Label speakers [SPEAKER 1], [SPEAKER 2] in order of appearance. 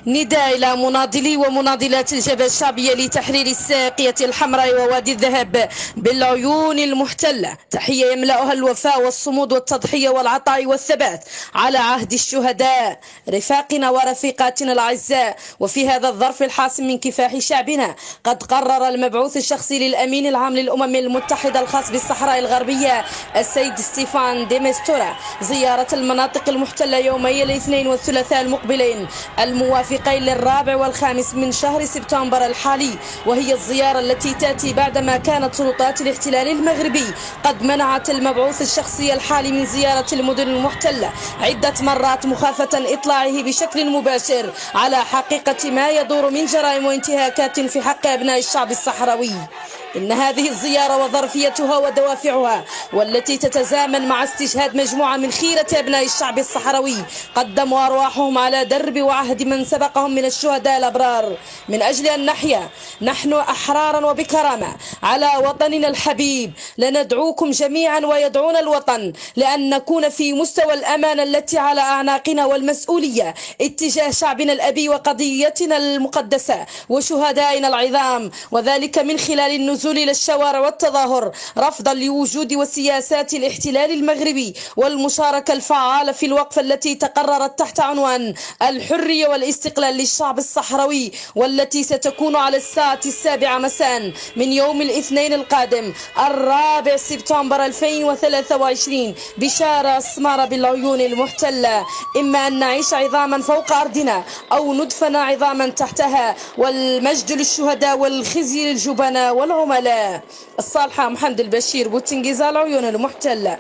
[SPEAKER 1] نداء إلى مناضلي ومناضلات الجبهة الشعبية لتحرير الساقية الحمراء ووادي الذهب بالعيون المحتلة. تحية يملأها الوفاء والصمود والتضحية والعطاء والثبات على عهد الشهداء رفاقنا ورفيقاتنا الأعزاء. وفي هذا الظرف الحاسم من كفاح شعبنا قد قرر المبعوث الشخصي للأمين العام للأمم المتحدة الخاص بالصحراء الغربية السيد ستيفان دي ميستورا زيارة المناطق المحتلة يومي الاثنين والثلاثاء المقبلين الموافقين للرابع والخامس من شهر سبتمبر الحالي، وهي الزيارة التي تأتي بعدما كانت سلطات الاحتلال المغربي قد منعت المبعوث الشخصي الحالي من زيارة المدن المحتلة عدة مرات مخافة إطلاعه بشكل مباشر على حقيقة ما يدور من جرائم وانتهاكات في حق أبناء الشعب الصحراوي. إن هذه الزيارة وظرفيتها ودوافعها والتي تتزامن مع استشهاد مجموعة من خيرة أبناء الشعب الصحراوي قدموا أرواحهم على درب وعهد من سبقهم من الشهداء الأبرار من أجل أن نحيا نحن أحرارا وبكرامة على وطننا الحبيب. لندعوكم جميعا ويدعون الوطن لأن نكون في مستوى الأمانة التي على أعناقنا والمسؤولية اتجاه شعبنا الأبي وقضيتنا المقدسة وشهدائنا العظام، وذلك من خلال النزول إلى الشوارع والتظاهر رفضا لوجود وسياسات الاحتلال المغربي والمشاركة الفعالة في الوقفة التي تقررت تحت عنوان الحرية والاستقلال للشعب الصحراوي، والتي ستكون على الساعة 7 مساء من يوم الاثنين القادم 4 سبتمبر 2023 بشارع السمارة بالعيون المحتلة. إما أن نعيش عظاما فوق أرضنا أو ندفن عظاما تحتها، والمجد للشهداء والخزي للجبناء والعملاء. الصالحة محمد البشير بوتنجيز العيون المحتلة.